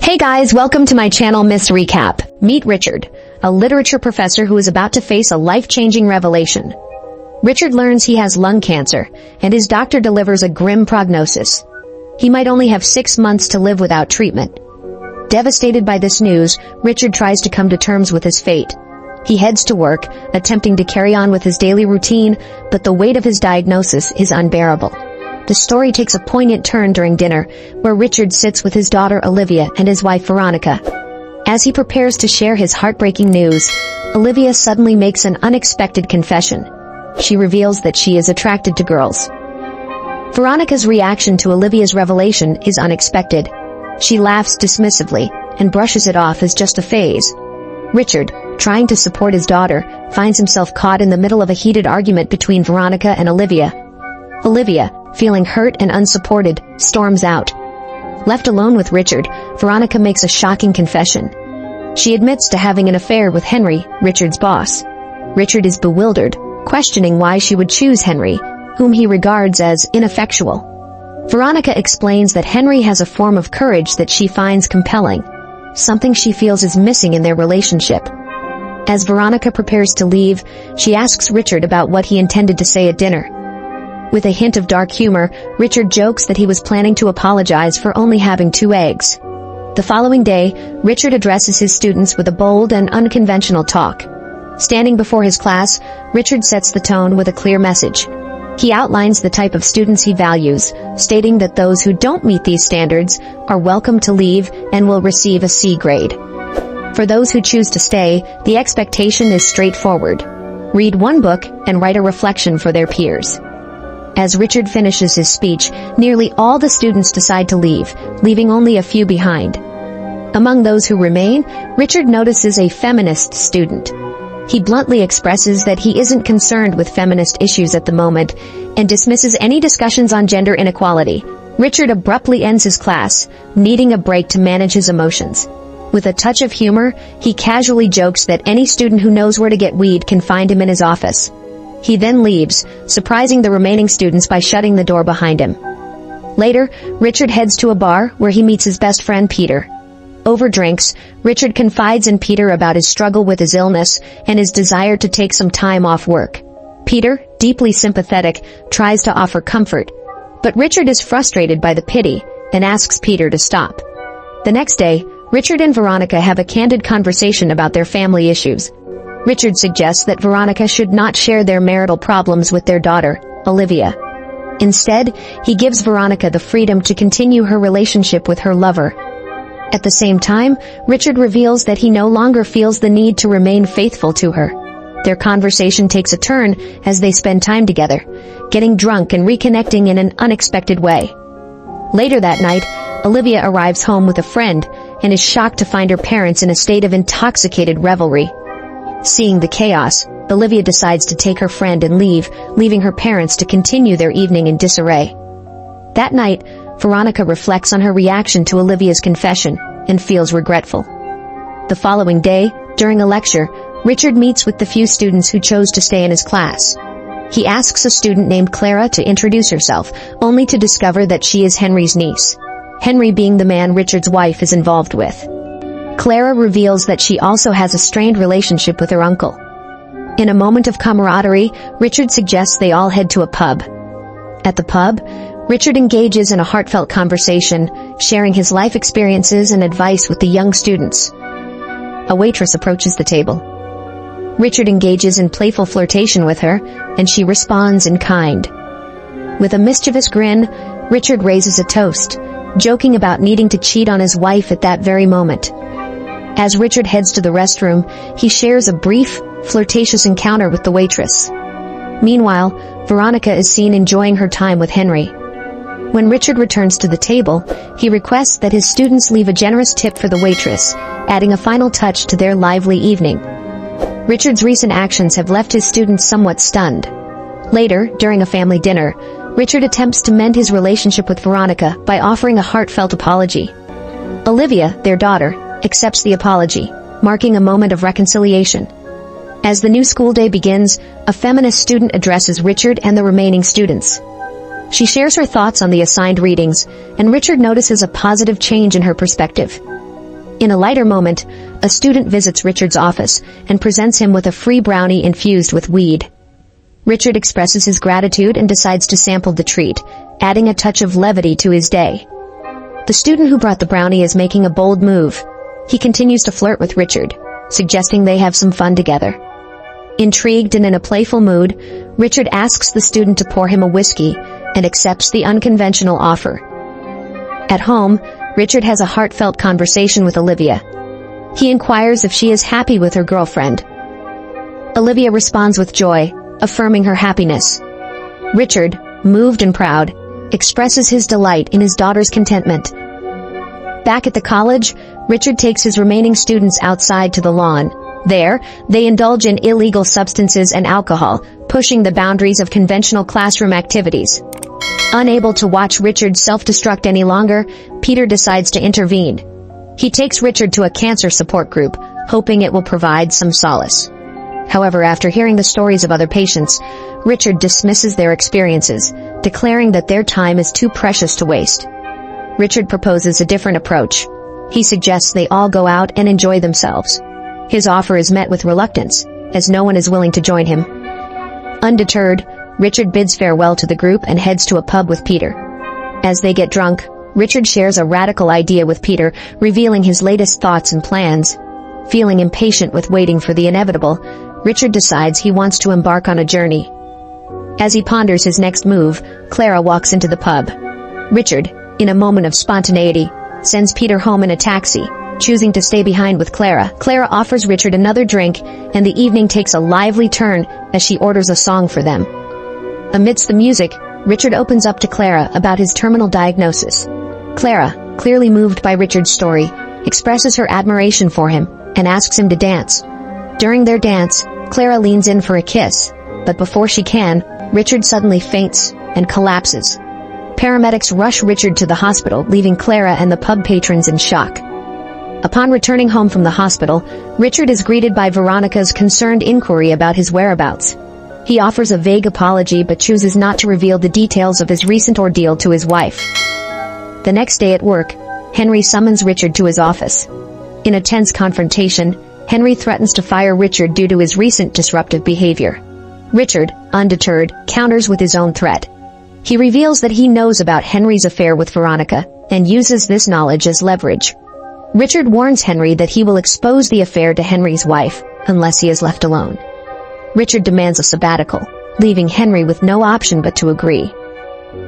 Hey guys, welcome to my channel Miss Recap. Meet Richard, a literature professor who is about to face a life-changing revelation. Richard learns he has lung cancer, and his doctor delivers a grim prognosis. He might only have 6 months to live without treatment. Devastated by this news, Richard tries to come to terms with his fate. He heads to work, attempting to carry on with his daily routine, but the weight of his diagnosis is unbearable. The story takes a poignant turn during dinner, where Richard sits with his daughter Olivia and his wife Veronica. As he prepares to share his heartbreaking news, Olivia suddenly makes an unexpected confession. She reveals that she is attracted to girls. Veronica's reaction to Olivia's revelation is unexpected. She laughs dismissively and brushes it off as just a phase. Richard, trying to support his daughter, finds himself caught in the middle of a heated argument between Veronica and Olivia. Olivia, feeling hurt and unsupported, storms out. Left alone with Richard, Veronica makes a shocking confession. She admits to having an affair with Henry, Richard's boss. Richard is bewildered, questioning why she would choose Henry, whom he regards as ineffectual. Veronica explains that Henry has a form of courage that she finds compelling, something she feels is missing in their relationship. As Veronica prepares to leave, she asks Richard about what he intended to say at dinner. With a hint of dark humor, Richard jokes that he was planning to apologize for only having 2 eggs. The following day, Richard addresses his students with a bold and unconventional talk. Standing before his class, Richard sets the tone with a clear message. He outlines the type of students he values, stating that those who don't meet these standards are welcome to leave and will receive a C grade. For those who choose to stay, the expectation is straightforward. Read 1 book and write a reflection for their peers. As Richard finishes his speech, nearly all the students decide to leave, leaving only a few behind. Among those who remain, Richard notices a feminist student. He bluntly expresses that he isn't concerned with feminist issues at the moment and dismisses any discussions on gender inequality. Richard abruptly ends his class, needing a break to manage his emotions. With a touch of humor, he casually jokes that any student who knows where to get weed can find him in his office. He then leaves, surprising the remaining students by shutting the door behind him. Later, Richard heads to a bar where he meets his best friend Peter. Over drinks, Richard confides in Peter about his struggle with his illness and his desire to take some time off work. Peter, deeply sympathetic, tries to offer comfort, but Richard is frustrated by the pity and asks Peter to stop. The next day, Richard and Veronica have a candid conversation about their family issues. Richard suggests that Veronica should not share their marital problems with their daughter, Olivia. Instead, he gives Veronica the freedom to continue her relationship with her lover. At the same time, Richard reveals that he no longer feels the need to remain faithful to her. Their conversation takes a turn as they spend time together, getting drunk and reconnecting in an unexpected way. Later that night, Olivia arrives home with a friend and is shocked to find her parents in a state of intoxicated revelry. Seeing the chaos, Olivia decides to take her friend and leave, leaving her parents to continue their evening in disarray. That night, Veronica reflects on her reaction to Olivia's confession and feels regretful. The following day, during a lecture, Richard meets with the few students who chose to stay in his class. He asks a student named Clara to introduce herself, only to discover that she is Henry's niece, Henry being the man Richard's wife is involved with. Clara reveals that she also has a strained relationship with her uncle. In a moment of camaraderie, Richard suggests they all head to a pub. At the pub, Richard engages in a heartfelt conversation, sharing his life experiences and advice with the young students. A waitress approaches the table. Richard engages in playful flirtation with her, and she responds in kind. With a mischievous grin, Richard raises a toast, joking about needing to cheat on his wife at that very moment. As Richard heads to the restroom, he shares a brief, flirtatious encounter with the waitress. Meanwhile, Veronica is seen enjoying her time with Henry. When Richard returns to the table, he requests that his students leave a generous tip for the waitress, adding a final touch to their lively evening. Richard's recent actions have left his students somewhat stunned. Later, during a family dinner, Richard attempts to mend his relationship with Veronica by offering a heartfelt apology. Olivia, their daughter, accepts the apology, marking a moment of reconciliation. As the new school day begins, a feminist student addresses Richard and the remaining students. She shares her thoughts on the assigned readings, and Richard notices a positive change in her perspective. In a lighter moment, a student visits Richard's office and presents him with a free brownie infused with weed. Richard expresses his gratitude and decides to sample the treat, adding a touch of levity to his day. The student who brought the brownie is making a bold move. He continues to flirt with Richard, suggesting they have some fun together. Intrigued and in a playful mood, Richard asks the student to pour him a whiskey and accepts the unconventional offer. At home, Richard has a heartfelt conversation with Olivia. He inquires if she is happy with her girlfriend. Olivia responds with joy, affirming her happiness. Richard, moved and proud, expresses his delight in his daughter's contentment. Back at the college, Richard takes his remaining students outside to the lawn. There, they indulge in illegal substances and alcohol, pushing the boundaries of conventional classroom activities. Unable to watch Richard self-destruct any longer, Peter decides to intervene. He takes Richard to a cancer support group, hoping it will provide some solace. However, after hearing the stories of other patients, Richard dismisses their experiences, declaring that their time is too precious to waste. Richard proposes a different approach. He suggests they all go out and enjoy themselves. His offer is met with reluctance, as no one is willing to join him. Undeterred, Richard bids farewell to the group and heads to a pub with Peter. As they get drunk, Richard shares a radical idea with Peter, revealing his latest thoughts and plans. Feeling impatient with waiting for the inevitable, Richard decides he wants to embark on a journey. As he ponders his next move, Clara walks into the pub. Richard, in a moment of spontaneity, sends Peter home in a taxi, choosing to stay behind with Clara. Clara offers Richard another drink, and the evening takes a lively turn as she orders a song for them. Amidst the music, Richard opens up to Clara about his terminal diagnosis. Clara, clearly moved by Richard's story, expresses her admiration for him and asks him to dance. During their dance, Clara leans in for a kiss, but before she can, Richard suddenly faints and collapses. Paramedics rush Richard to the hospital, leaving Clara and the pub patrons in shock. Upon returning home from the hospital, Richard is greeted by Veronica's concerned inquiry about his whereabouts. He offers a vague apology but chooses not to reveal the details of his recent ordeal to his wife. The next day at work, Henry summons Richard to his office. In a tense confrontation, Henry threatens to fire Richard due to his recent disruptive behavior. Richard, undeterred, counters with his own threat. He reveals that he knows about Henry's affair with Veronica and uses this knowledge as leverage. Richard warns Henry that he will expose the affair to Henry's wife unless he is left alone. Richard demands a sabbatical, leaving Henry with no option but to agree.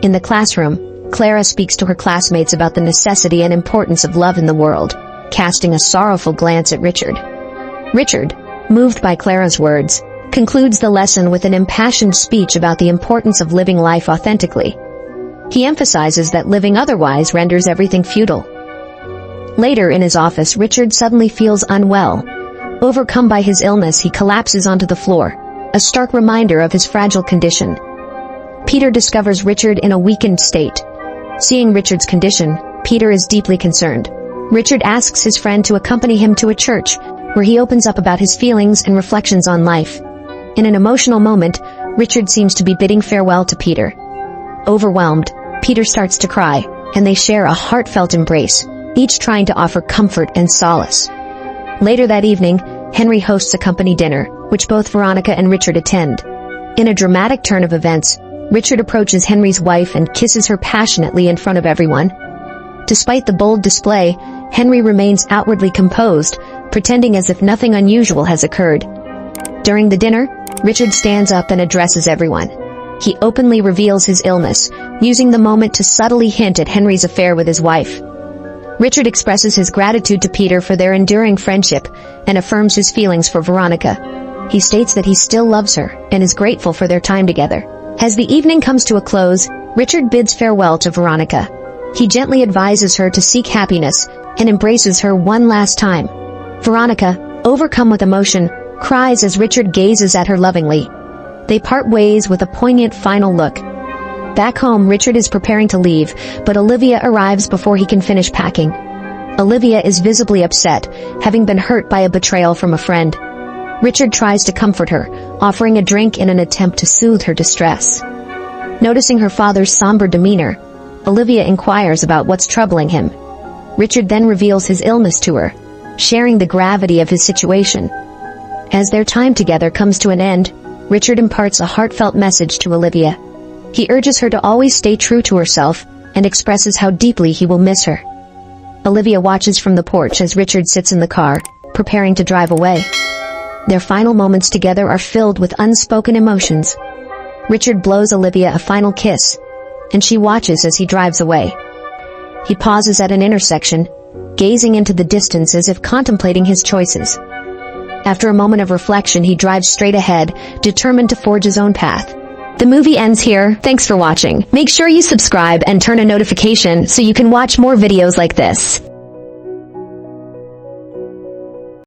In the classroom, Clara speaks to her classmates about the necessity and importance of love in the world, casting a sorrowful glance at Richard. Richard, moved by Clara's words, concludes the lesson with an impassioned speech about the importance of living life authentically. He emphasizes that living otherwise renders everything futile. Later in his office, Richard suddenly feels unwell. Overcome by his illness, he collapses onto the floor, a stark reminder of his fragile condition. Peter discovers Richard in a weakened state. Seeing Richard's condition, Peter is deeply concerned. Richard asks his friend to accompany him to a church, where he opens up about his feelings and reflections on life. In an emotional moment, Richard seems to be bidding farewell to Peter. Overwhelmed, Peter starts to cry, and they share a heartfelt embrace, each trying to offer comfort and solace. Later that evening, Henry hosts a company dinner, which both Veronica and Richard attend. In a dramatic turn of events, Richard approaches Henry's wife and kisses her passionately in front of everyone. Despite the bold display, Henry remains outwardly composed, pretending as if nothing unusual has occurred. During the dinner, Richard stands up and addresses everyone. He openly reveals his illness, using the moment to subtly hint at Henry's affair with his wife. Richard expresses his gratitude to Peter for their enduring friendship and affirms his feelings for Veronica. He states that he still loves her and is grateful for their time together. As the evening comes to a close, Richard bids farewell to Veronica. He gently advises her to seek happiness and embraces her one last time. Veronica, overcome with emotion, cries as Richard gazes at her lovingly. They part ways with a poignant final look. Back home, Richard is preparing to leave, but Olivia arrives before he can finish packing. Olivia is visibly upset, having been hurt by a betrayal from a friend. Richard tries to comfort her, offering a drink in an attempt to soothe her distress. Noticing her father's somber demeanor, Olivia inquires about what's troubling him. Richard then reveals his illness to her, sharing the gravity of his situation. As their time together comes to an end, Richard imparts a heartfelt message to Olivia. He urges her to always stay true to herself and expresses how deeply he will miss her. Olivia watches from the porch as Richard sits in the car, preparing to drive away. Their final moments together are filled with unspoken emotions. Richard blows Olivia a final kiss, and she watches as he drives away. He pauses at an intersection, gazing into the distance as if contemplating his choices. After a moment of reflection, he drives straight ahead, determined to forge his own path. The movie ends here. Thanks for watching. Make sure you subscribe and turn on notification so you can watch more videos like this.